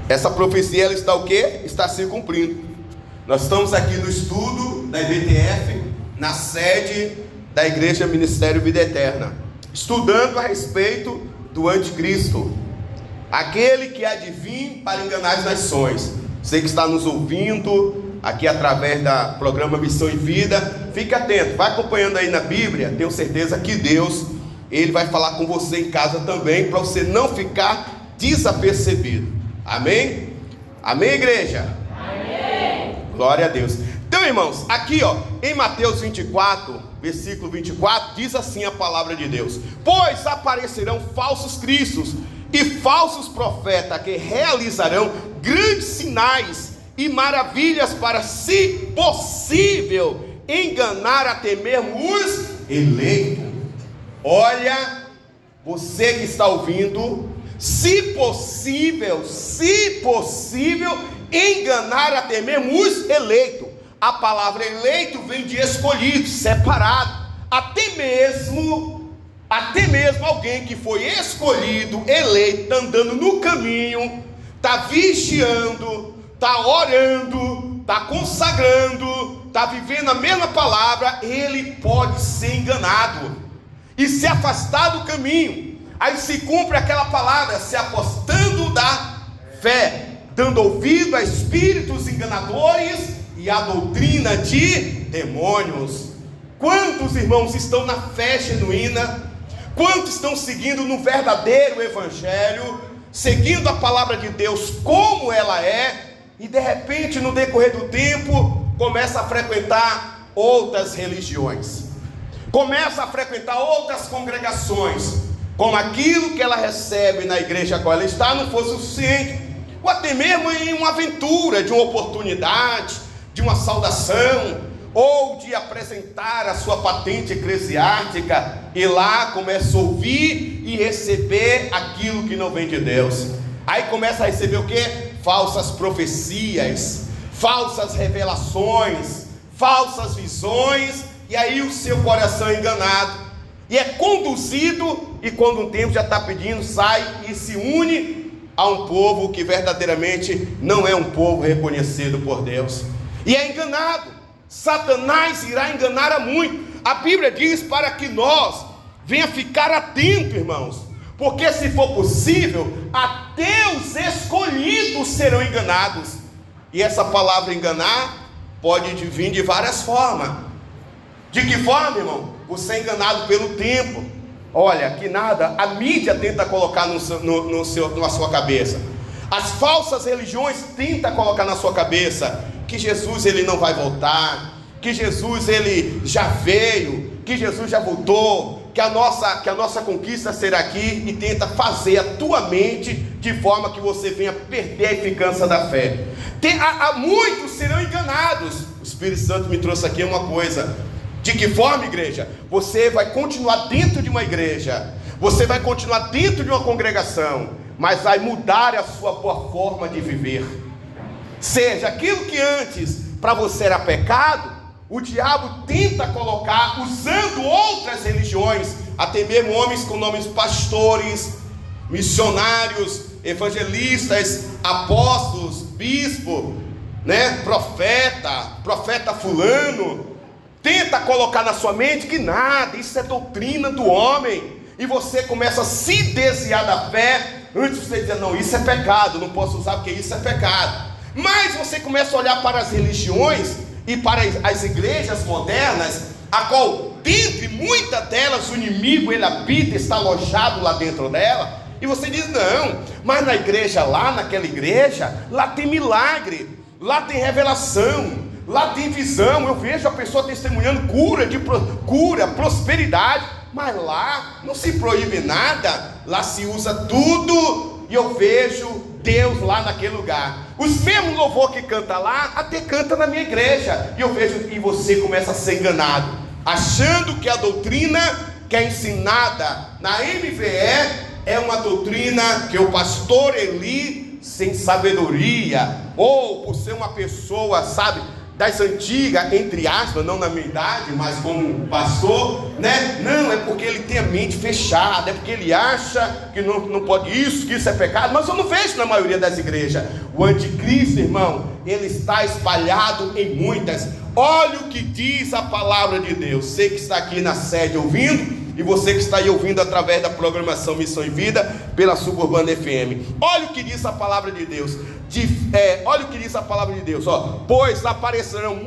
Essa profecia, ela está o quê? Está se cumprindo. Nós estamos aqui no estudo da IBTF, na sede da Igreja Ministério Vida Eterna, estudando a respeito do anticristo, aquele que há de vir para enganar as nações. Você que está nos ouvindo aqui através da programa Missão e Vida, fique atento, vai acompanhando aí na Bíblia. Tenho certeza que Deus, Ele vai falar com você em casa também, para você não ficar desapercebido. Amém? Amém, igreja? Amém. Glória a Deus. Então, irmãos, aqui em Mateus 24, versículo 24, diz assim a palavra de Deus: pois aparecerão falsos cristos e falsos profetas, que realizarão grandes sinais e maravilhas, para, se possível, enganar até mesmo os eleitos. Olha, você que está ouvindo, se possível, enganar até mesmo os eleitos. A palavra eleito vem de escolhido, separado. Até mesmo alguém que foi escolhido, eleito, está andando no caminho, está vigiando, está orando, está consagrando, está vivendo a mesma palavra, ele pode ser enganado e se afastar do caminho. Aí se cumpre aquela palavra, se afastando da fé, dando ouvido a espíritos enganadores e a doutrina de demônios. Quantos irmãos estão na fé genuína? Quantos estão seguindo no verdadeiro evangelho, seguindo a palavra de Deus como ela é, e de repente no decorrer do tempo começa a frequentar outras religiões, começa a frequentar outras congregações, como aquilo que ela recebe na igreja a qual ela está não fosse o suficiente, ou até mesmo em uma aventura, de uma oportunidade, de uma saudação, ou de apresentar a sua patente eclesiástica, e lá começa a ouvir e receber aquilo que não vem de Deus. Aí começa a receber o quê? Falsas profecias, falsas revelações, falsas visões, e aí o seu coração é enganado, e é conduzido, e quando um tempo já está pedindo, sai e se une a um povo que verdadeiramente não é um povo reconhecido por Deus, e é enganado. Satanás irá enganar a muito. A Bíblia diz para que nós venha ficar atento, irmãos, porque se for possível, até os escolhidos serão enganados. E essa palavra enganar pode vir de várias formas. De que forma, irmão? Você é enganado pelo tempo. Olha, que nada a mídia tenta colocar na sua cabeça. As falsas religiões tentam colocar na sua cabeça que Jesus ele não vai voltar, que Jesus ele já veio, que Jesus já voltou, que a nossa conquista será aqui, e tenta fazer a tua mente de forma que você venha perder a eficácia da fé. Muitos serão enganados. O Espírito Santo me trouxe aqui uma coisa. De que forma, igreja? Você vai continuar dentro de uma igreja, você vai continuar dentro de uma congregação, mas vai mudar a sua boa forma de viver. Seja aquilo que antes para você era pecado, o diabo tenta colocar, usando outras religiões, até mesmo homens com nomes pastores, missionários, evangelistas, apóstolos, bispo, profeta fulano, tenta colocar na sua mente que nada, isso é doutrina do homem, e você começa a se desviar da fé. Antes você dizia, não, isso é pecado, não posso usar porque isso é pecado. Mas você começa a olhar para as religiões e para as igrejas modernas, a qual, dentre muitas delas, o inimigo ele habita, está alojado lá dentro dela, e você diz, não, mas na igreja lá, naquela igreja, lá tem milagre, lá tem revelação, lá tem visão, eu vejo a pessoa testemunhando cura, prosperidade, mas lá não se proíbe nada, lá se usa tudo, e eu vejo Deus lá naquele lugar. Os mesmos louvor que canta lá, até canta na minha igreja, e eu vejo, e você começa a ser enganado, achando que a doutrina que é ensinada na MVE é uma doutrina que o pastor Eli, sem sabedoria, ou por ser uma pessoa, das antigas, entre aspas, não na minha idade, mas como pastor, né? Não, é porque ele tem a mente fechada, é porque ele acha que não pode isso, que isso é pecado, mas eu não vejo na maioria das igrejas. O anticristo, irmão, ele está espalhado em muitas. Olha o que diz a palavra de Deus. Você que está aqui na sede ouvindo, e você que está aí ouvindo através da programação Missão e Vida pela Suburbana FM. Olha o que diz a palavra de Deus. Olha o que diz a palavra de Deus. Pois aparecerão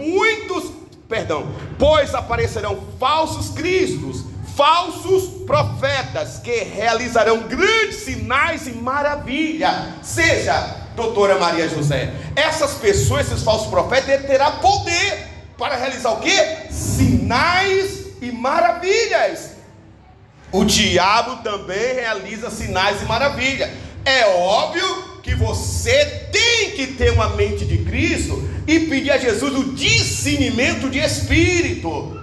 falsos cristos, falsos profetas, que realizarão grandes sinais e maravilhas. Seja, doutora Maria José, essas pessoas, esses falsos profetas, ele terá poder para realizar o quê? Sinais e maravilhas. O diabo também realiza sinais e maravilhas. É óbvio que você tem que ter uma mente de Cristo e pedir a Jesus o discernimento de espírito,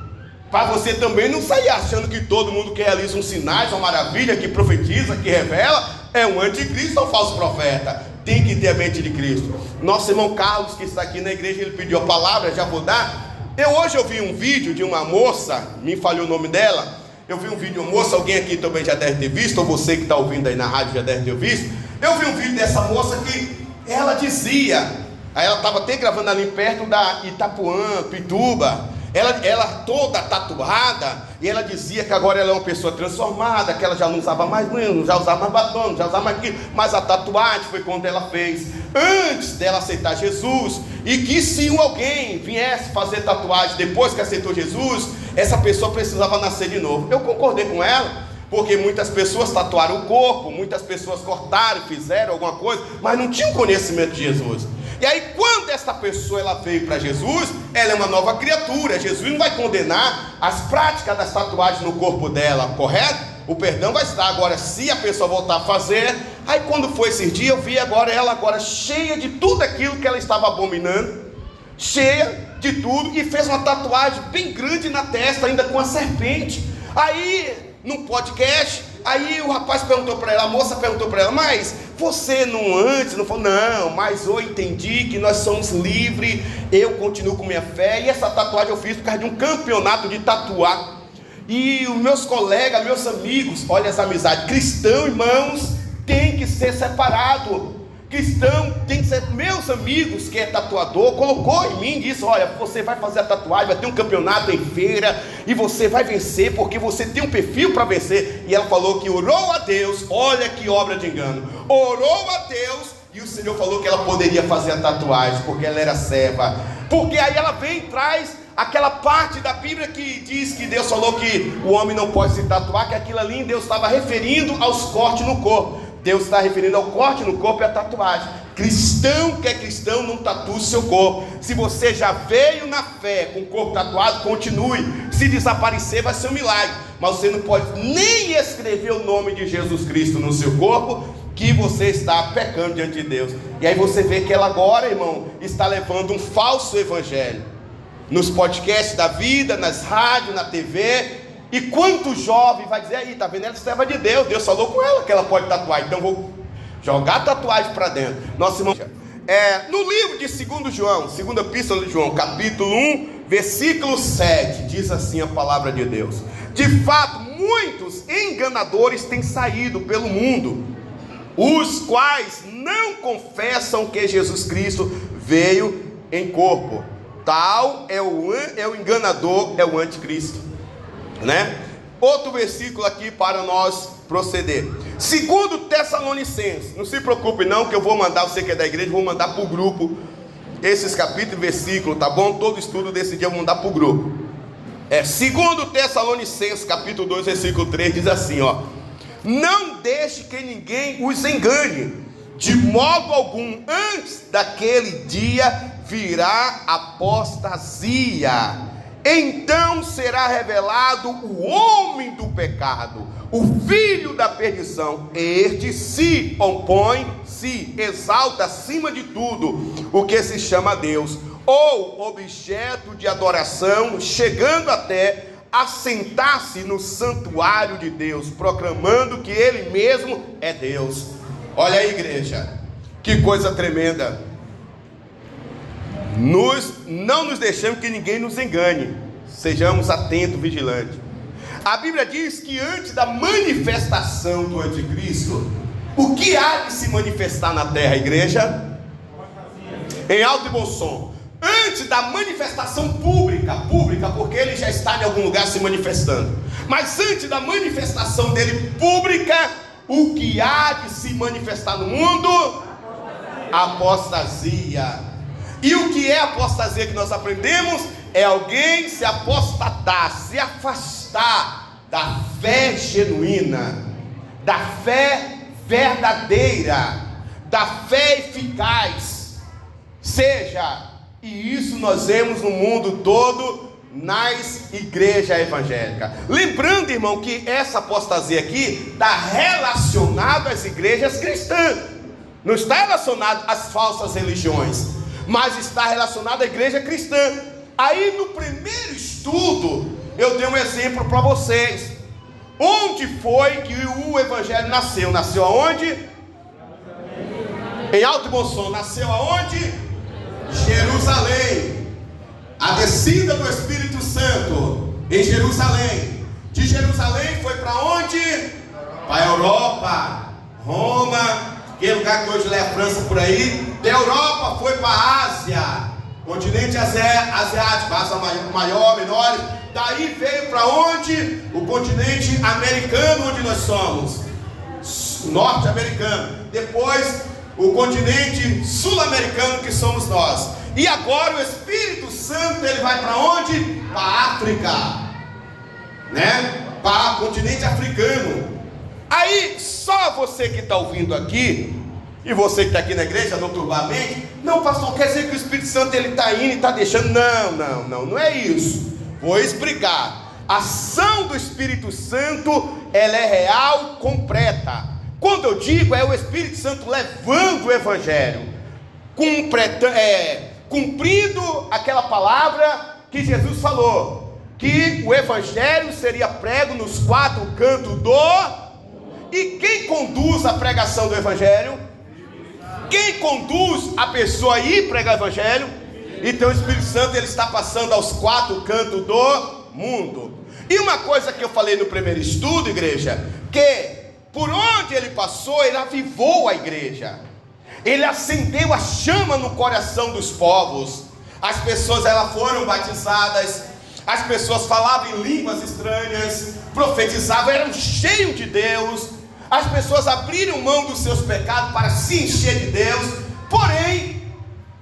para você também não sair achando que todo mundo que realiza um sinais, uma maravilha, que profetiza, que revela, é um anticristo ou um falso profeta. Tem que ter a mente de Cristo. Nosso irmão Carlos, que está aqui na igreja, ele pediu a palavra, já vou dar. Hoje eu vi um vídeo de uma moça, me falhou o nome dela. Eu vi um vídeo de uma moça, alguém aqui também já deve ter visto, ou você que está ouvindo aí na rádio já deve ter visto. Eu vi um vídeo dessa moça que ela dizia, aí ela estava até gravando ali perto da Itapuã, Pituba, ela toda tatuada, e ela dizia que agora ela é uma pessoa transformada, que ela já não usava mais banho, não já usava mais batom, não já usava mais aquilo, mas a tatuagem foi quando ela fez, antes dela aceitar Jesus, e que se alguém viesse fazer tatuagem depois que aceitou Jesus, essa pessoa precisava nascer de novo. Eu concordei com ela, porque muitas pessoas tatuaram o corpo, muitas pessoas cortaram, fizeram alguma coisa, mas não tinham conhecimento de Jesus. E aí quando essa pessoa ela veio para Jesus, ela é uma nova criatura. Jesus não vai condenar as práticas das tatuagens no corpo dela, correto? O perdão vai estar. Agora, se a pessoa voltar a fazer, aí quando foi esses dias, eu vi ela cheia de tudo aquilo que ela estava abominando, cheia de tudo, e fez uma tatuagem bem grande na testa, ainda com a serpente. Aí, num podcast, aí o rapaz perguntou para ela, a moça perguntou para ela, mas você não falou, não, mas eu entendi que nós somos livres, eu continuo com minha fé, e essa tatuagem eu fiz por causa de um campeonato de tatuar, e os meus colegas, meus amigos, olha essa amizade, cristão, irmãos, tem que ser separado. Cristão tem que ser, meus amigos que é tatuador, colocou em mim, disse, olha, você vai fazer a tatuagem, vai ter um campeonato em feira, e você vai vencer, porque você tem um perfil para vencer. E ela falou que orou a Deus, olha que obra de engano, orou a Deus, e o Senhor falou que ela poderia fazer a tatuagem, porque ela era serva, porque aí ela vem e traz aquela parte da Bíblia que diz que Deus falou que o homem não pode se tatuar, que aquilo ali Deus estava referindo aos cortes no corpo. Deus está referindo ao corte no corpo e à tatuagem. Cristão que é cristão não tatua o seu corpo. Se você já veio na fé com o corpo tatuado, continue. Se desaparecer vai ser um milagre, mas você não pode nem escrever o nome de Jesus Cristo no seu corpo, que você está pecando diante de Deus. E aí você vê que ela agora, irmão, está levando um falso evangelho nos podcasts da vida, nas rádios, na TV. E quanto jovem vai dizer aí, tá vendo? Ela é serva de Deus, Deus falou com ela que ela pode tatuar, então vou jogar a tatuagem para dentro. Nosso irmão, no livro de 2 João, segunda epístola de João, capítulo 1, versículo 7, diz assim a palavra de Deus: de fato, muitos enganadores têm saído pelo mundo, os quais não confessam que Jesus Cristo veio em corpo. Tal é o enganador, é o anticristo, né? Outro versículo aqui para nós proceder. 2 Tessalonicenses, não se preocupe não, que eu vou mandar, você que é da igreja, vou mandar para o grupo esses capítulos e versículos, tá bom? Todo estudo desse dia eu vou mandar para o grupo. 2 Tessalonicenses, capítulo 2, versículo 3, diz assim, ó: não deixe que ninguém os engane, de modo algum, antes daquele dia virá apostasia. Então será revelado o homem do pecado, o filho da perdição. Este se opõe, se exalta acima de tudo o que se chama Deus, ou objeto de adoração, chegando até a sentar-se no santuário de Deus, proclamando que Ele mesmo é Deus. Olha aí, igreja, que coisa tremenda. Não nos deixemos que ninguém nos engane. Sejamos atentos, vigilantes. A Bíblia diz que antes da manifestação do anticristo, o que há de se manifestar na terra, igreja? Em alto e bom som. Antes da manifestação pública, porque ele já está em algum lugar se manifestando. Mas antes da manifestação dele pública, o que há de se manifestar no mundo? Apostasia. E o que é apostasia que nós aprendemos? É alguém se apostatar, se afastar da fé genuína, da fé verdadeira, da fé eficaz. E isso nós vemos no mundo todo, nas igrejas evangélicas. Lembrando, irmão, que essa apostasia aqui está relacionada às igrejas cristãs, não está relacionado às falsas religiões, mas está relacionado à igreja cristã. Aí no primeiro estudo eu dei um exemplo para vocês. Onde foi que o evangelho nasceu? Nasceu aonde? Em alto e bom som. Nasceu aonde? Jerusalém. A descida do Espírito Santo em Jerusalém. De Jerusalém foi para onde? Para a Europa, Roma, que lugar que hoje é a França por aí. Da Europa foi para a Ásia, continente asiático, Ásia maior, menor. Daí veio para onde? O continente americano, onde nós somos, norte-americano. Depois o continente sul-americano, que somos nós. E agora o Espírito Santo, ele vai para onde? Para a África, né? Para o continente africano. Aí só você que está ouvindo aqui, e você que está aqui na igreja, não turbar a mente, não, pastor, quer dizer que o Espírito Santo ele está indo e está deixando? Não é isso. Vou explicar. A ação do Espírito Santo, ela é real, completa. Quando eu digo, é o Espírito Santo levando o evangelho, cumprindo aquela palavra que Jesus falou, que o evangelho seria prego nos quatro cantos do... E quem conduz a pregação do evangelho? Quem conduz a pessoa a ir pregar o evangelho? Então o Espírito Santo ele está passando aos quatro cantos do mundo. E uma coisa que eu falei no primeiro estudo, igreja, que por onde ele passou, ele avivou a igreja. Ele acendeu a chama no coração dos povos. As pessoas elas foram batizadas, as pessoas falavam em línguas estranhas, profetizavam, eram cheios de Deus. As pessoas abriram mão dos seus pecados para se encher de Deus. Porém,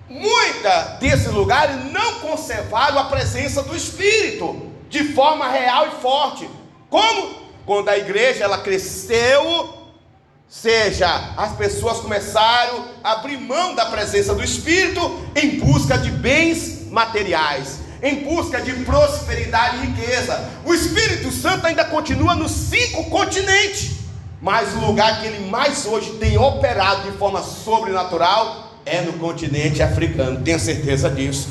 muitos desses lugares não conservaram a presença do Espírito de forma real e forte. Como? Quando a igreja ela cresceu, as pessoas começaram a abrir mão da presença do Espírito em busca de bens materiais, em busca de prosperidade e riqueza. O Espírito Santo ainda continua nos 5 continentes, mas o lugar que ele mais hoje tem operado de forma sobrenatural é no continente africano, tenho certeza disso.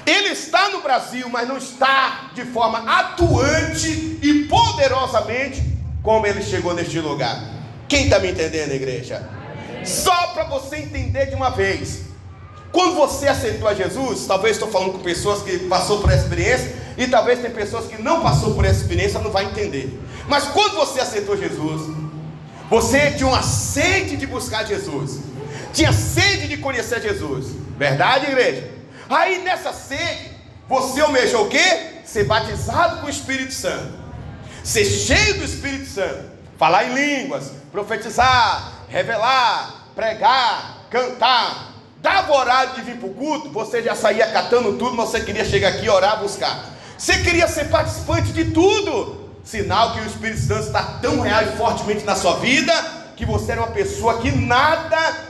Ele está no Brasil, mas não está de forma atuante e poderosamente como ele chegou neste lugar. Quem está me entendendo, igreja? Só para você entender de uma vez, quando você aceitou a Jesus, talvez estou falando com pessoas que passou por essa experiência, e talvez tem pessoas que não passou por essa experiência, não vai entender. Mas quando você aceitou Jesus, você tinha uma sede de buscar Jesus, tinha sede de conhecer Jesus, verdade, igreja? Aí nessa sede, você almejou o quê? Ser batizado com o Espírito Santo, ser cheio do Espírito Santo, falar em línguas, profetizar, revelar, pregar, cantar. Dava horário de vir para o culto, você já saía catando tudo, mas você queria chegar aqui, orar, buscar. Você queria ser participante de tudo. Sinal que o Espírito Santo está tão real e fortemente na sua vida, que você era uma pessoa que nada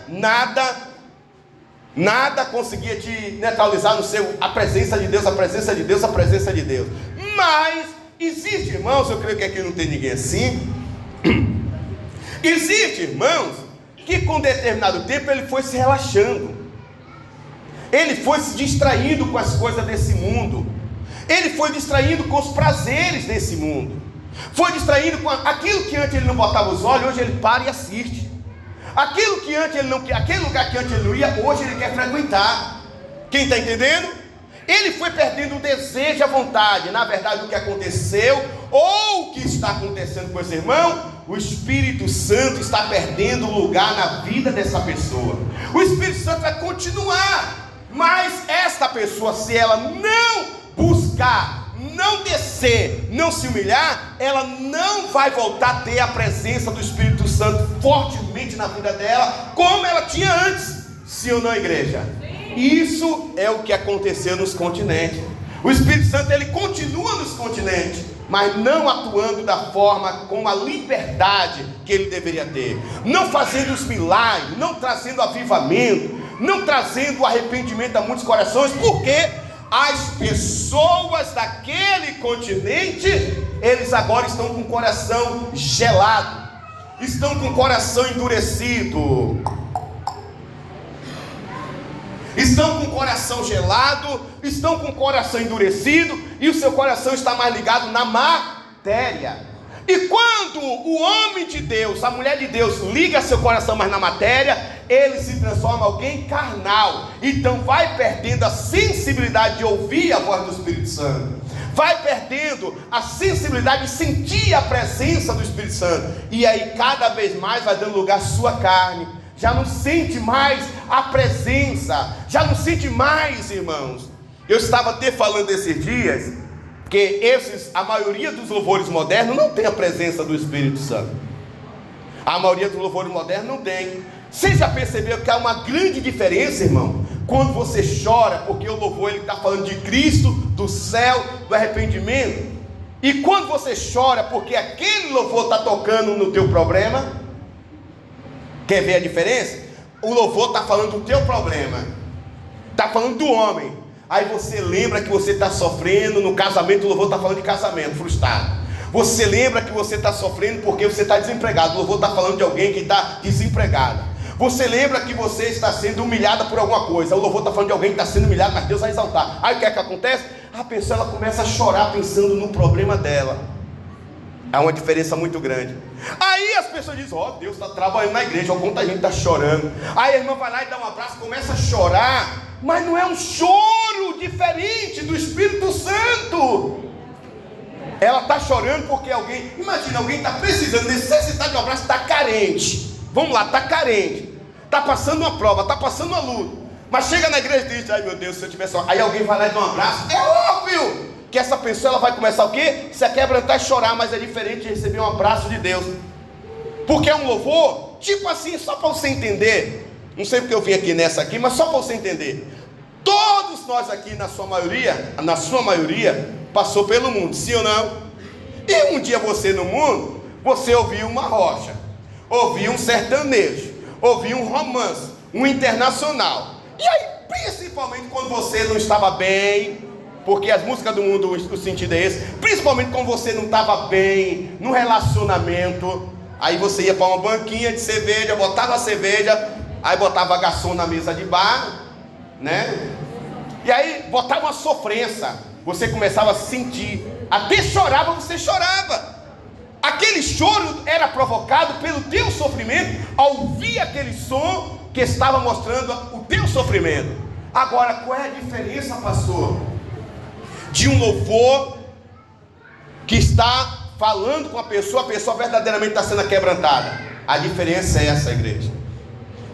conseguia te neutralizar no seu, a presença de Deus. Mas existe, irmãos, eu creio que aqui não tem ninguém assim. Existe, irmãos, que com determinado tempo ele foi se relaxando, ele foi se distraindo com as coisas desse mundo, ele foi distraindo com os prazeres desse mundo, foi distraindo com aquilo que antes ele não botava os olhos, hoje ele para e assiste. Aquele lugar que antes ele não ia, hoje ele quer frequentar. Quem está entendendo? Ele foi perdendo o desejo e a vontade. Na verdade, o que aconteceu, ou o que está acontecendo com esse irmão, o Espírito Santo está perdendo lugar na vida dessa pessoa. O Espírito Santo vai continuar, mas esta pessoa, se ela não buscar, não descer, não se humilhar, ela não vai voltar a ter a presença do Espírito Santo fortemente na vida dela, como ela tinha antes. Sim ou não, igreja? Isso é o que aconteceu nos continentes. O Espírito Santo, ele continua nos continentes, mas não atuando da forma, com a liberdade que ele deveria ter, não fazendo os milagres, não trazendo avivamento, não trazendo arrependimento a muitos corações, porque as pessoas daquele continente, eles agora estão com o coração gelado, estão com o coração endurecido, estão com o coração gelado, estão com o coração endurecido, e o seu coração está mais ligado na matéria. E quando o homem de Deus, a mulher de Deus, liga seu coração mais na matéria, ele se transforma em alguém carnal. Então vai perdendo a sensibilidade de ouvir a voz do Espírito Santo, vai perdendo a sensibilidade de sentir a presença do Espírito Santo, e aí cada vez mais vai dando lugar à sua carne. Já não sente mais a presença, já não sente mais, irmãos. Eu estava até falando esses dias, que a maioria dos louvores modernos não tem a presença do Espírito Santo. A maioria dos louvores modernos não tem. Você já percebeu que há uma grande diferença, irmão? Quando você chora, porque o louvor está falando de Cristo, do céu, do arrependimento. E quando você chora, porque aquele louvor está tocando no teu problema. Quer ver a diferença? O louvor está falando do teu problema, está falando do homem. Aí você lembra que você está sofrendo no casamento, o louvor está falando de casamento frustrado. Você lembra que você está sofrendo porque você está desempregado, o louvor está falando de alguém que está desempregado. Você lembra que você está sendo humilhada por alguma coisa, o louvor está falando de alguém que está sendo humilhado, mas Deus vai exaltar. Aí o que é que acontece? A pessoa, ela começa a chorar pensando no problema dela. Há uma diferença muito grande. Aí as pessoas dizem, Deus está trabalhando na igreja, olha quanta gente está chorando. Aí a irmã vai lá e dá um abraço, começa a chorar, mas não é um choro diferente do Espírito Santo. Ela está chorando porque alguém, imagina, alguém está precisando, necessitado de um abraço, está carente. Vamos lá, está carente, está passando uma prova, está passando uma luta, mas chega na igreja e diz, ai meu Deus, se eu tivesse aí alguém vai lá e dá um abraço, é óbvio que essa pessoa, ela vai começar o quê? Se quebrantar e chorar, mas é diferente de receber um abraço de Deus, porque é um louvor, tipo assim, só para você entender, não sei porque eu vim aqui nessa aqui, mas só para você entender, todos nós aqui, na sua maioria, passou pelo mundo, sim ou não? E um dia você no mundo, você ouviu uma rocha, ouviu um sertanejo, ouviu um romance, um internacional, e aí, principalmente quando você não estava bem, porque as músicas do mundo, o sentido é esse, principalmente quando você não estava bem, no relacionamento, aí você ia para uma banquinha de cerveja, botava a cerveja, aí botava garçom na mesa de bar, né? E aí botava uma sofrência, você começava a sentir, até chorava, você chorava. Aquele choro era provocado pelo teu sofrimento, ao ouvir aquele som que estava mostrando o teu sofrimento. Agora, qual é a diferença, pastor, de um louvor que está falando com a pessoa verdadeiramente está sendo quebrantada? A diferença é essa, igreja.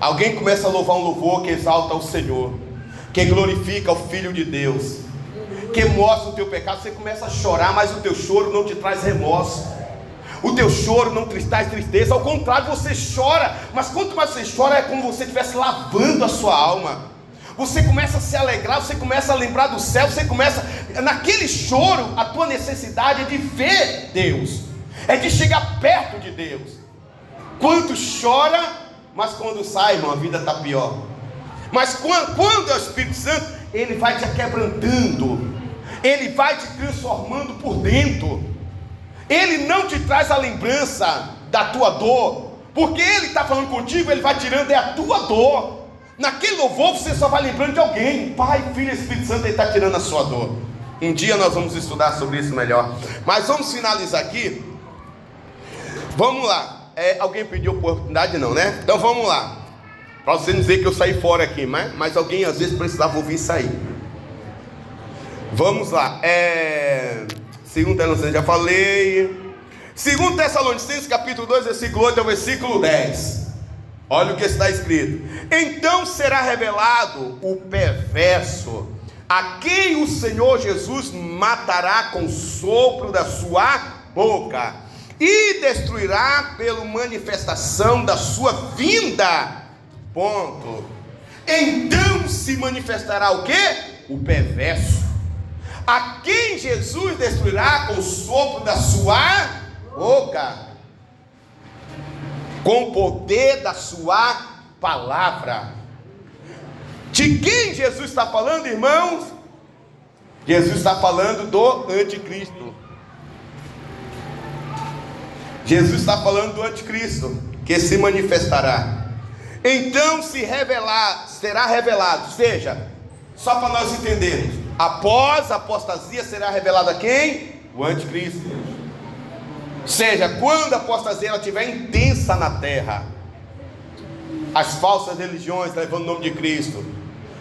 Alguém começa a louvar um louvor que exalta o Senhor, que glorifica o Filho de Deus, que mostra o teu pecado, você começa a chorar, mas o teu choro não te traz remorso, o teu choro não te traz tristeza, ao contrário, você chora, mas quanto mais você chora, é como se você estivesse lavando a sua alma. Você começa a se alegrar, você começa a lembrar do céu, você começa, naquele choro, a tua necessidade é de ver Deus, é de chegar perto de Deus. Quanto chora, mas quando sai, irmão, a vida está pior. Mas quando é o Espírito Santo, ele vai te quebrantando, ele vai te transformando por dentro. Ele não te traz a lembrança da tua dor, porque ele está falando contigo, ele vai tirando a tua dor. Naquele louvor você só vai lembrando de alguém, Pai, Filho, Espírito Santo, ele está tirando a sua dor. Um dia nós vamos estudar sobre isso melhor, mas vamos finalizar aqui. Vamos lá, alguém pediu oportunidade? Não, né? Então vamos lá. Para você não dizer que eu saí fora aqui, mas alguém às vezes precisava ouvir isso aí. Vamos lá. 2 Tessalonicenses, já falei. 2 Tessalonicenses, capítulo 2, versículo 8 ao versículo 10. Olha o que está escrito. Então será revelado o perverso, a quem o Senhor Jesus matará com o sopro da sua boca, e destruirá pela manifestação da sua vinda. Ponto. Então se manifestará o quê? O perverso, a quem Jesus destruirá com o sopro da sua boca, com o poder da sua palavra. De quem Jesus está falando, irmãos? Jesus está falando do anticristo. Jesus está falando do anticristo, que se manifestará. Então será revelado, seja, só para nós entendermos, após a apostasia será revelado a quem? O anticristo. Seja, quando a apostasia ela estiver intensa na terra, as falsas religiões levando o nome de Cristo,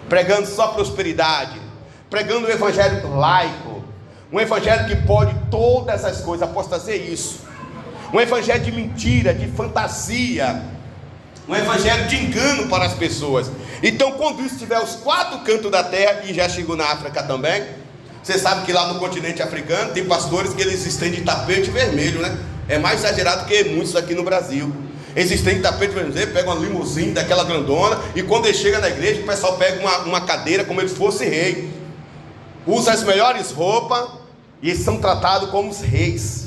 pregando só prosperidade, pregando o evangelho laico, um evangelho que pode todas as coisas. Apostasia é isso, um evangelho de mentira, de fantasia, um evangelho de engano para as pessoas. Então, quando isso estiver aos 4 cantos da terra, e já chegou na África também, você sabe que lá no continente africano tem pastores que eles estendem tapete vermelho, né? É mais exagerado que muitos aqui no Brasil. Eles estendem tapete vermelho, pegam uma limusine daquela grandona, e quando ele chega na igreja, o pessoal pega uma cadeira como se fosse rei, usa as melhores roupas, e eles são tratados como os reis.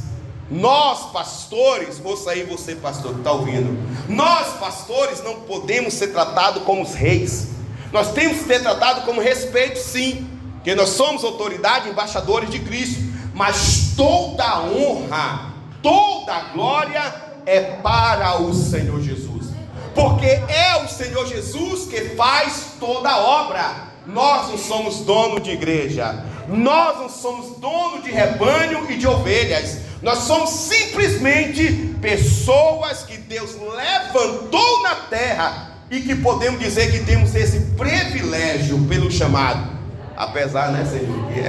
Nós pastores, ouça aí você pastor que está ouvindo, nós pastores não podemos ser tratados como os reis. Nós temos que ser tratados como respeito, sim, porque nós somos autoridade, embaixadores de Cristo, mas toda a honra, toda a glória é para o Senhor Jesus, porque é o Senhor Jesus que faz toda a obra. Nós não somos dono de igreja, nós não somos dono de rebanho e de ovelhas. Nós somos simplesmente pessoas que Deus levantou na terra, e que podemos dizer que temos esse privilégio pelo chamado. Apesar, né, Senhor, que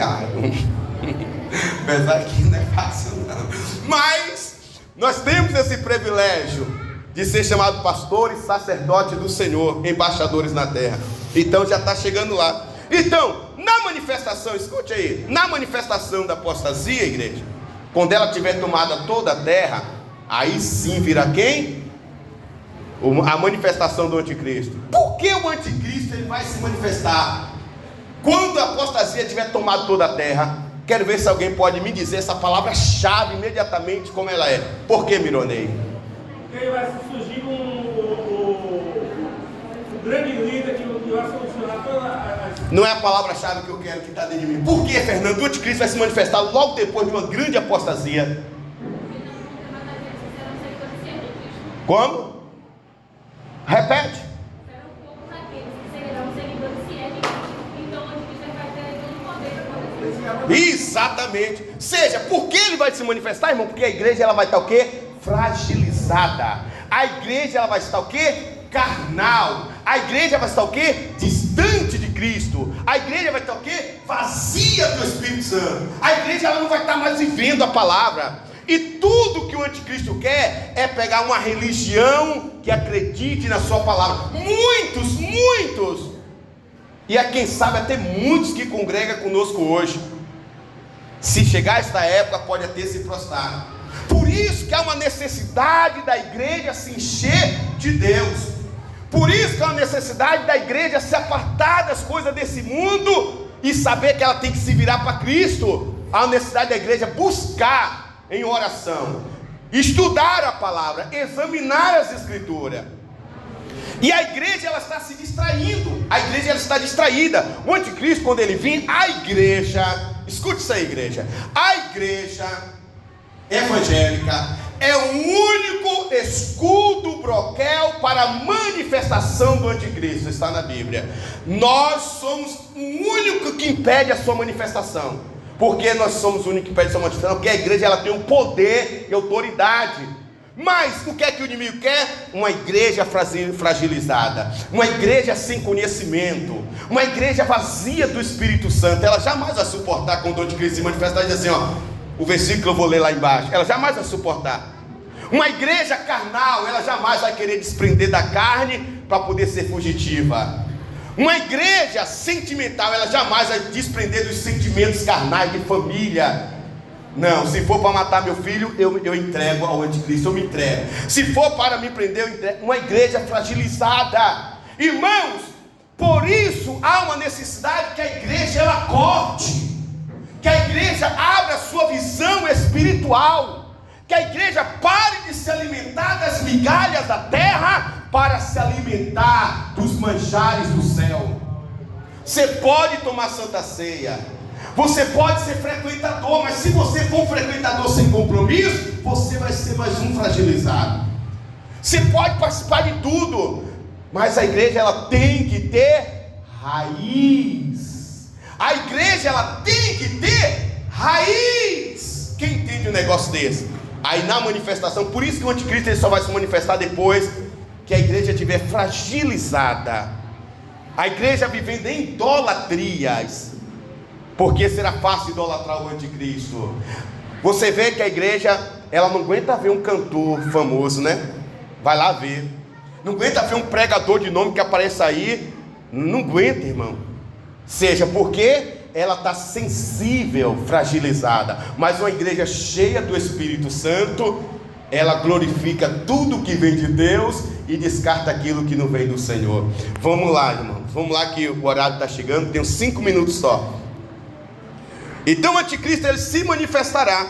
apesar que não é fácil não, mas nós temos esse privilégio de ser chamado pastor e sacerdote do Senhor, embaixadores na terra. Então já está chegando lá. Então, na manifestação, escute aí, na manifestação da apostasia, igreja, quando ela tiver tomada toda a terra, aí sim virá quem? A manifestação do anticristo. Por que o anticristo ele vai se manifestar quando a apostasia tiver tomado toda a terra? Quero ver se alguém pode me dizer essa palavra-chave imediatamente como ela é. Por que, Mironei? Porque vai surgir um grande líder que vai solucionar todas as... Não é a palavra-chave que eu quero que está dentro de mim. Por que, Fernando? O anticristo vai se manifestar logo depois de uma grande apostasia. Como? Repete. Exatamente. Seja, por que ele vai se manifestar, irmão? Porque a igreja ela vai estar o quê? Fragilizada. A igreja ela vai estar o quê? Carnal. A igreja vai estar o quê? Distante de Cristo. A igreja vai estar o quê? Vazia do Espírito Santo. A igreja ela não vai estar mais vivendo a palavra. E tudo que o anticristo quer é pegar uma religião que acredite na sua palavra. Muitos. E quem sabe até muitos que congregam conosco hoje, se chegar esta época, pode até se prostrar. Por isso que há uma necessidade da igreja se encher de Deus. Por isso que há uma necessidade da igreja se apartar das coisas desse mundo e saber que ela tem que se virar para Cristo. Há uma necessidade da igreja buscar em oração, estudar a palavra, examinar as escrituras. E a igreja ela está se distraindo. A igreja ela está distraída. O anticristo, quando ele vir, a igreja, escute isso aí, igreja, a igreja evangélica é o único escudo broquel para a manifestação do anticristo. Está na Bíblia. Nós somos o único que impede a sua manifestação. Por que nós somos o único que impede a sua manifestação? Porque a igreja ela tem o poder e autoridade. Mas o que é que o inimigo quer? Uma igreja fragilizada, uma igreja sem conhecimento, uma igreja vazia do Espírito Santo. Ela jamais vai suportar quando o anticristo se manifestar e dizer assim, ó, o versículo que eu vou ler lá embaixo. Ela jamais vai suportar. Uma igreja carnal, ela jamais vai querer desprender da carne para poder ser fugitiva. Uma igreja sentimental, ela jamais vai desprender dos sentimentos carnais de família. Não, se for para matar meu filho, eu entrego ao anticristo, eu me entrego. Se for para me prender, eu entrego. Uma igreja fragilizada. Irmãos, por isso há uma necessidade que a igreja ela acorde, que a igreja abra sua visão espiritual, que a igreja pare de se alimentar das migalhas da terra para se alimentar dos manjares do céu. Você pode tomar santa ceia, você pode ser frequentador, mas se você for um frequentador sem compromisso, você vai ser mais um fragilizado. Você pode participar de tudo, mas a igreja ela tem que ter raiz. A igreja ela tem que ter raiz. Quem entende um negócio desse? Aí na manifestação, por isso que o anticristo ele só vai se manifestar depois que a igreja estiver fragilizada, a igreja vivendo em idolatrias. Porque será fácil idolatrar o anticristo. Você vê que a igreja, ela não aguenta ver um cantor famoso, né? Vai lá ver. Não aguenta ver um pregador de nome que apareça aí. Não aguenta, irmão. Seja porque ela está sensível, fragilizada. Mas uma igreja cheia do Espírito Santo, ela glorifica tudo que vem de Deus e descarta aquilo que não vem do Senhor. Vamos lá, irmão. Vamos lá que o horário está chegando. Tenho 5 minutos só. Então o anticristo ele se manifestará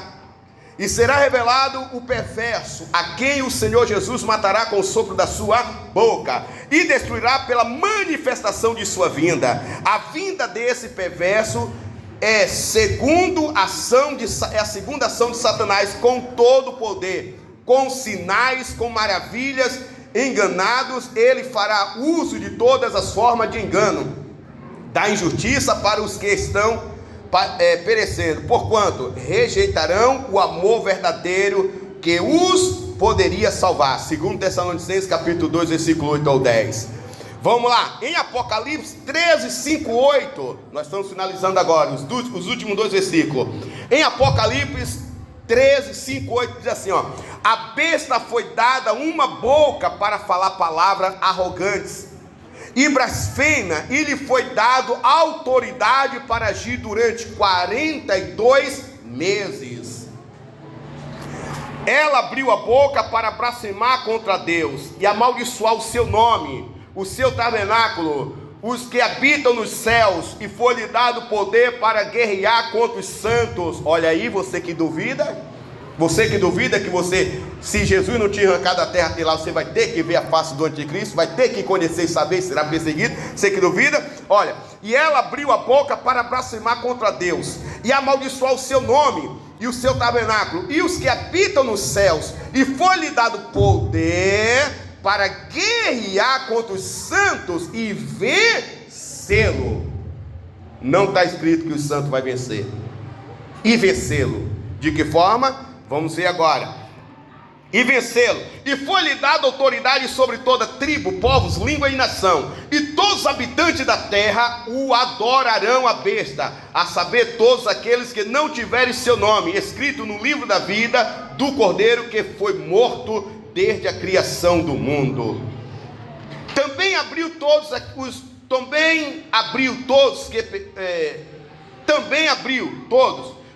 e será revelado o perverso, a quem o Senhor Jesus matará com o sopro da sua boca e destruirá pela manifestação de sua vinda. A vinda desse perverso é a segunda ação de Satanás com todo o poder, com sinais, com maravilhas, enganados. Ele fará uso de todas as formas de engano, da injustiça para os que estão perecendo, porquanto rejeitarão o amor verdadeiro que os poderia salvar. 2 Tessalonicenses capítulo 2 versículo 8 ao 10. Vamos lá, em Apocalipse 13, 5, 8, nós estamos finalizando agora os últimos 2 versículos. Em Apocalipse 13, 5, 8 diz assim, ó: a besta foi dada uma boca para falar palavras arrogantes e blasfema, e lhe foi dado autoridade para agir durante 42 meses. Ela abriu a boca para blasfemar contra Deus e amaldiçoar o seu nome, o seu tabernáculo, os que habitam nos céus, e foi-lhe dado poder para guerrear contra os santos. Olha aí, você que duvida que você, se Jesus não te arrancar da terra até lá, você vai ter que ver a face do anticristo, vai ter que conhecer e saber, será perseguido. Você que duvida, olha, e ela abriu a boca para blasfemar contra Deus e amaldiçoar o seu nome e o seu tabernáculo e os que habitam nos céus, e foi-lhe dado poder para guerrear contra os santos e vencê-lo. Não está escrito que o santo vai vencer e vencê-lo. De que forma? Vamos ver agora. E vencê-lo. E foi-lhe dada autoridade sobre toda tribo, povos, língua e nação. E todos os habitantes da terra o adorarão a besta, a saber, todos aqueles que não tiverem seu nome escrito no livro da vida do Cordeiro, que foi morto desde a criação do mundo. Também abriu todos,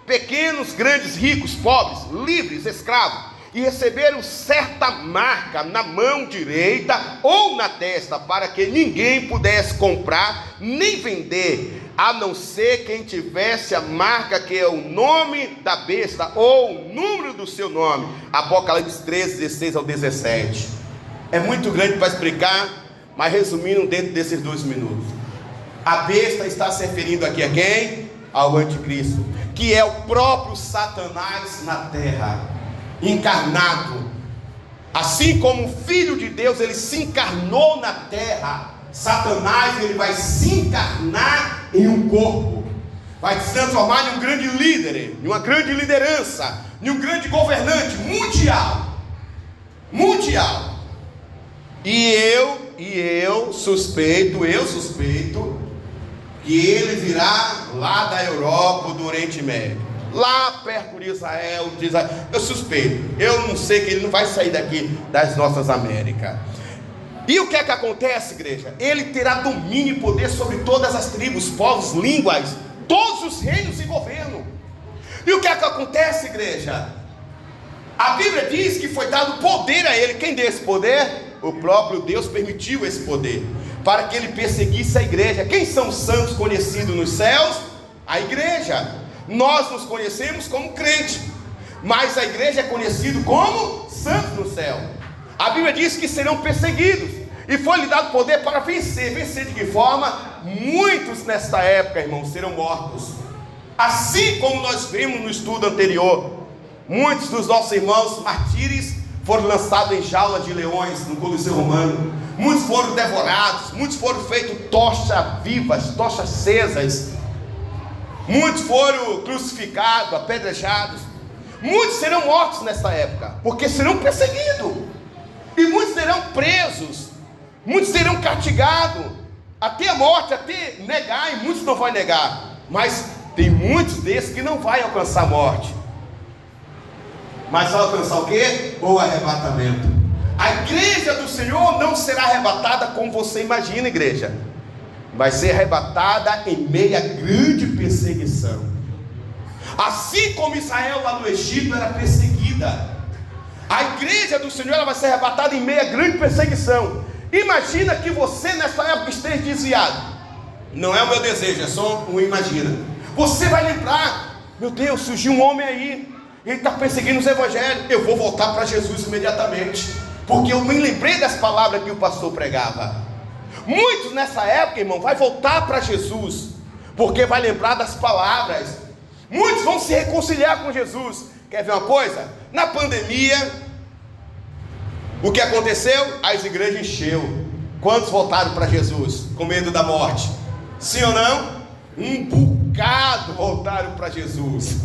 pequenos, grandes, ricos, pobres, livres, escravos, e receberam certa marca na mão direita ou na testa, para que ninguém pudesse comprar nem vender, a não ser quem tivesse a marca que é o nome da besta ou o número do seu nome. Apocalipse 13, 16 ao 17. É muito grande para explicar, mas resumindo dentro desses 2 minutos. A besta está se referindo aqui a quem? Ao anticristo, que é o próprio Satanás na terra, encarnado. Assim como o Filho de Deus, ele se encarnou na terra, Satanás, ele vai se encarnar em um corpo, vai se transformar em um grande líder, em uma grande liderança, em um grande governante mundial. mundial. E eu suspeito que ele virá lá da Europa, do Oriente Médio, lá perto de Israel. Eu suspeito, eu não sei que ele não vai sair daqui das nossas Américas. E o que é que acontece, igreja? Ele terá domínio e poder sobre todas as tribos, povos, línguas, todos os reinos e governo. E o que é que acontece, igreja? A Bíblia diz que foi dado poder a ele. Quem deu esse poder? O próprio Deus permitiu esse poder, para que ele perseguisse a igreja. Quem são os santos conhecidos nos céus? A igreja. Nós nos conhecemos como crente, mas a igreja é conhecida como santos no céu. A Bíblia diz que serão perseguidos, e foi-lhe dado poder para vencer. Vencer de que forma? Muitos nesta época, irmãos, serão mortos. Assim como nós vimos no estudo anterior, muitos dos nossos irmãos mártires foram lançados em jaulas de leões no Coliseu Romano. Muitos foram devorados, muitos foram feitos tochas vivas, tochas acesas. Muitos foram crucificados, apedrejados. Muitos serão mortos nessa época, porque serão perseguidos. E muitos serão presos, muitos serão castigados, até a morte, até negar, e muitos não vão negar. Mas tem muitos desses que não vai alcançar a morte. Mas vai alcançar o quê? O arrebatamento. A igreja do Senhor não será arrebatada como você imagina, igreja. Vai ser arrebatada em meio a grande perseguição. Assim como Israel lá no Egito era perseguida, a igreja do Senhor ela vai ser arrebatada em meio a grande perseguição. Imagina que você nessa época esteja desviado. Não é o meu desejo, é só um imagina. Você vai lembrar: meu Deus, surgiu um homem aí, ele está perseguindo os evangelhos. Eu vou voltar para Jesus imediatamente, porque eu me lembrei das palavras que o pastor pregava. Muitos nessa época, irmão, vai voltar para Jesus, porque vai lembrar das palavras. Muitos vão se reconciliar com Jesus. Quer ver uma coisa? Na pandemia, o que aconteceu? As igrejas encheu. Quantos voltaram para Jesus com medo da morte? Sim ou não? Um bocado voltaram para Jesus.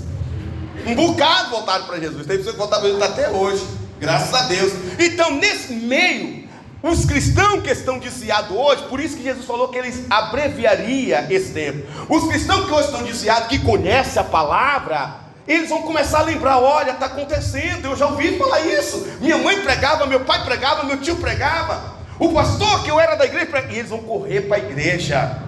Um bocado voltaram para Jesus. Tem pessoas que voltaram para Jesus até hoje, graças a Deus. Então, nesse meio, os cristãos que estão desviados hoje, por isso que Jesus falou que eles abreviaria esse tempo. Os cristãos que hoje estão desviados, que conhecem a palavra, eles vão começar a lembrar: olha, está acontecendo, eu já ouvi falar isso. Minha mãe pregava, meu pai pregava, meu tio pregava, o pastor que eu era da igreja pregava. E eles vão correr para a igreja.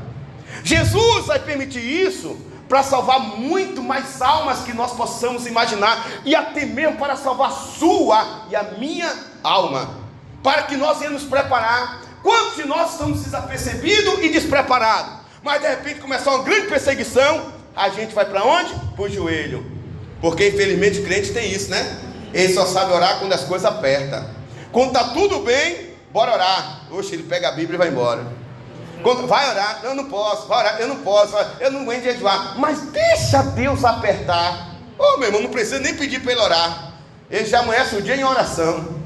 Jesus vai permitir isso para salvar muito mais almas que nós possamos imaginar, e até mesmo para salvar a sua e a minha alma, para que nós venhamos nos preparar. Quantos de nós estamos desapercebidos e despreparados? Mas de repente começar uma grande perseguição, a gente vai para onde? Para o joelho. Porque infelizmente crente tem isso, né? Ele só sabe orar quando as coisas apertam. Quando está tudo bem, bora orar. Oxe, ele pega a Bíblia e vai embora. Quando vai orar, eu não posso. Vai orar, eu não posso. Eu não aguento jejuar. Mas deixa Deus apertar. Ô, meu irmão, não precisa nem pedir para ele orar. Ele já amanhece o dia em oração.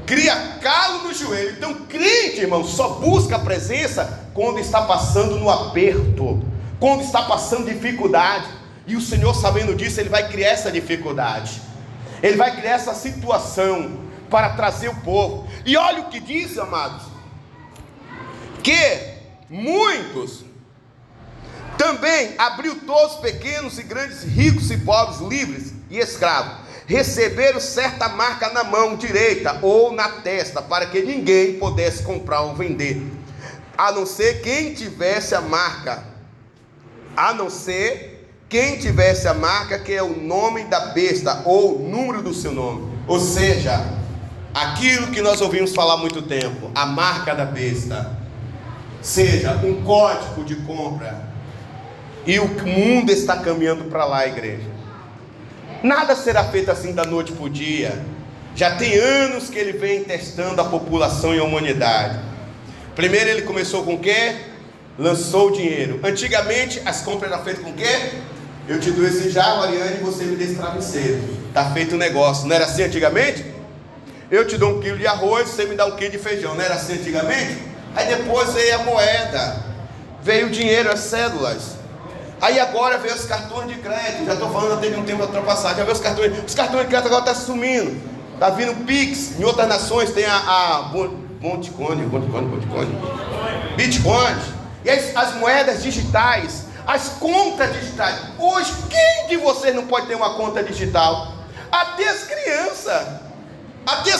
Cria calo no joelho. Então crente, irmão, só busca a presença quando está passando no aperto, quando está passando dificuldade. E o Senhor, sabendo disso, Ele vai criar essa dificuldade, Ele vai criar essa situação para trazer o povo. E olha o que diz, amados, que muitos também abriu todos, pequenos e grandes, ricos e pobres, livres e escravos, receberam certa marca na mão direita ou na testa, para que ninguém pudesse comprar ou vender, a não ser quem tivesse a marca, que é o nome da besta, ou o número do seu nome. Ou seja, aquilo que nós ouvimos falar há muito tempo, a marca da besta, seja um código de compra. E o mundo está caminhando para lá, igreja. Nada será feito assim da noite para o dia. Já tem anos que ele vem testando a população e a humanidade. Primeiro ele começou com o quê? Lançou o dinheiro. Antigamente as compras eram feitas com o quê? Eu te dou esse jarro, Ariane, e você me dá esse travesseiro. Está feito o negócio. Não era assim antigamente? Eu te dou 1 quilo de arroz, você me dá 1 quilo de feijão. Não era assim antigamente? Aí depois veio a moeda, veio o dinheiro, as cédulas. Aí agora veio os cartões de crédito. Já estou falando até de um tempo ultrapassado. Já veio os cartões de crédito agora estão sumindo. Está vindo Pix. Em outras nações tem a Bitcoin. E as moedas digitais, as contas digitais. Hoje, quem de vocês não pode ter uma conta digital? Até as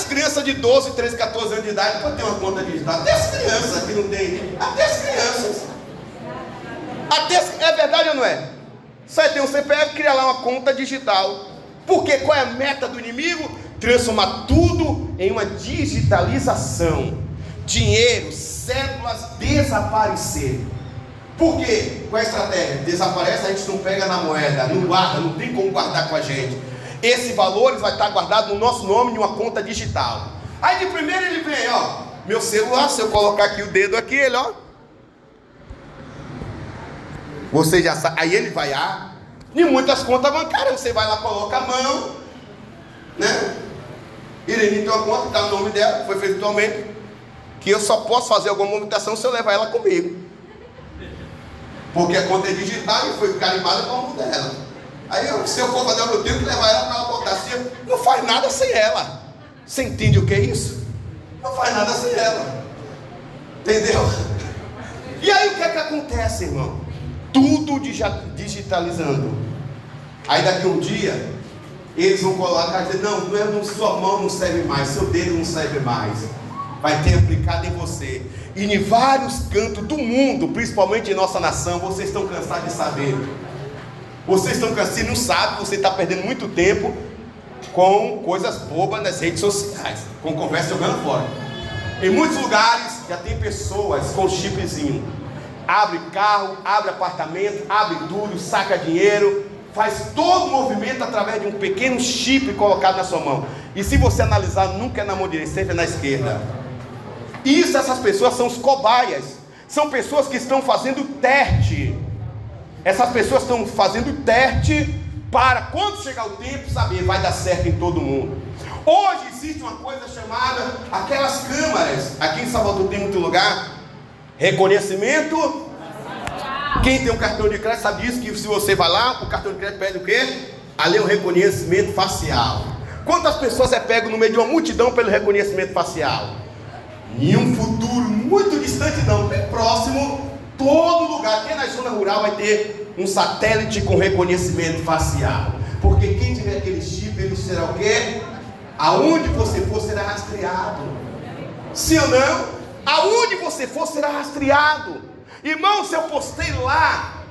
crianças de 12, 13, 14 anos de idade podem ter uma conta digital. Até as crianças que não têm. Até as crianças. É verdade ou não é? Você tem um CPF, cria lá uma conta digital. Porque qual é a meta do inimigo? Transformar tudo em uma digitalização. Dinheiro, cédulas desaparecer. Por quê? Qual é a estratégia? Desaparece, a gente não pega na moeda, não guarda, não tem como guardar com a gente. Esse valor vai estar guardado no nosso nome em uma conta digital. Aí de primeiro ele vem, ó, meu celular, se eu colocar aqui o dedo aqui, ele, ó, você já sabe. Aí ele vai, em muitas contas bancárias, você vai lá, coloca a mão, né? Irene tem uma conta, está no nome dela, foi feito atualmente, que eu só posso fazer alguma movimentação se eu levar ela comigo. Porque a conta é digital e foi carimbada com o nome dela. Aí se eu for fazer eu tenho que levar ela para ela botar assim, não faz nada sem ela. Você entende o que é isso? Não faz nada sem ela. Entendeu? E aí o que é que acontece, irmão? Tudo digitalizando. Aí daqui um dia eles vão colocar e dizer, não, sua mão não serve mais, seu dedo não serve mais. Vai ter aplicado em você. E em vários cantos do mundo, principalmente em nossa nação, vocês estão cansados de saber. Vocês estão cansados, se não sabem, você está perdendo muito tempo com coisas bobas nas redes sociais, com conversa jogando fora. Em muitos lugares já tem pessoas com chipzinho. Abre carro, abre apartamento, abre tudo, saca dinheiro, faz todo o movimento através de um pequeno chip colocado na sua mão. E se você analisar, nunca é na mão direita, sempre é na esquerda. Isso, essas pessoas são os cobaias. São pessoas que estão fazendo teste. Essas pessoas estão fazendo teste para quando chegar o tempo, saber, vai dar certo em todo mundo. Hoje existe uma coisa chamada, aquelas câmaras, aqui em Salvador tem muito lugar, reconhecimento. Quem tem um cartão de crédito sabe disso, que se você vai lá, o cartão de crédito pede o quê? Ali é o reconhecimento facial. Quantas pessoas é pego no meio de uma multidão pelo reconhecimento facial? Em um futuro muito distante não, bem próximo, todo lugar, aqui na zona rural vai ter um satélite com reconhecimento facial. Porque quem tiver aquele chip, ele será o quê? Aonde você for será rastreado. Sim ou não? Aonde você for será rastreado. Irmão, se eu postei lá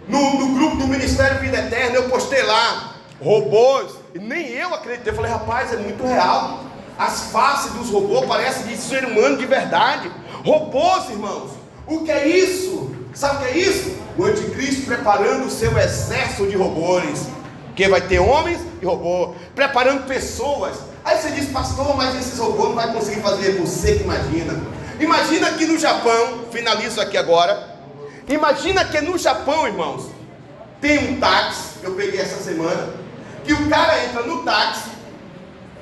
no grupo do Ministério Vida Eterna, eu postei lá robôs, e nem eu acreditei. Eu falei, rapaz, é muito real. As faces dos robôs parecem de ser humano de verdade. Robôs, irmãos, o que é isso? Sabe o que é isso? O anticristo preparando o seu exército de robôs, que vai ter homens e robôs, preparando pessoas. Aí você diz, pastor, mas esses robôs não vai conseguir fazer, você que imagina. Imagina que no Japão, finalizo aqui agora. Imagina que no Japão, irmãos, tem um táxi, eu peguei essa semana, que o cara entra no táxi,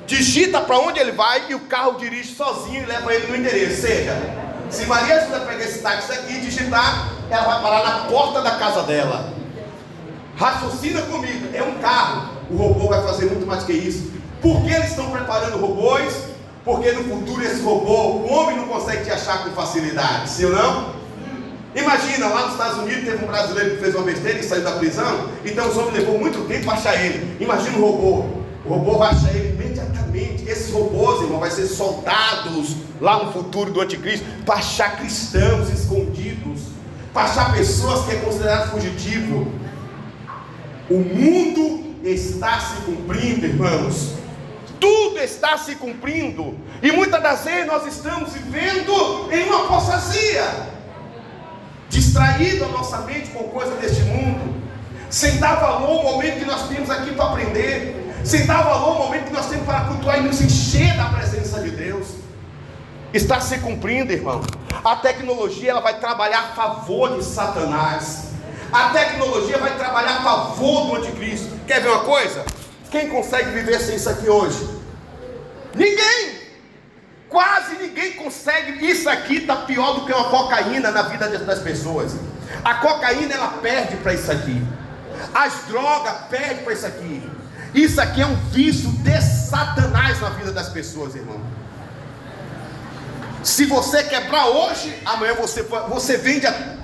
digita para onde ele vai e o carro dirige sozinho e leva ele no endereço. Ou seja, se Maria José pegar esse táxi aqui e digitar, ela vai parar na porta da casa dela. Raciocina comigo, é um carro. O robô vai fazer muito mais que isso. Por que eles estão preparando robôs? Porque no futuro esse robô, o homem não consegue te achar com facilidade, sim ou não? Imagina, lá nos Estados Unidos teve um brasileiro que fez uma besteira e saiu da prisão. Então os homens levou muito tempo para achar ele. Imagina o robô vai achar ele imediatamente. Esses robôs, irmão, vai ser soldados lá no futuro do anticristo, para achar cristãos escondidos, para achar pessoas que é considerado fugitivo. O mundo está se cumprindo, irmãos. Tudo está se cumprindo. E muitas das vezes nós estamos vivendo em uma apostasia, distraído a nossa mente com coisas deste mundo, sem dar valor ao momento que nós temos aqui para aprender, sem dar valor ao momento que nós temos para cultuar e nos encher da presença de Deus. Está se cumprindo, irmão. A tecnologia ela vai trabalhar a favor de Satanás. A tecnologia vai trabalhar a favor do anticristo. Quer ver uma coisa? Quem consegue viver sem isso aqui hoje? Ninguém. Quase ninguém consegue. Isso aqui está pior do que uma cocaína na vida das pessoas. A cocaína ela perde para isso aqui. As drogas perdem para isso aqui. Isso aqui é um vício de Satanás na vida das pessoas, irmão. Se você quebrar hoje, amanhã você vende a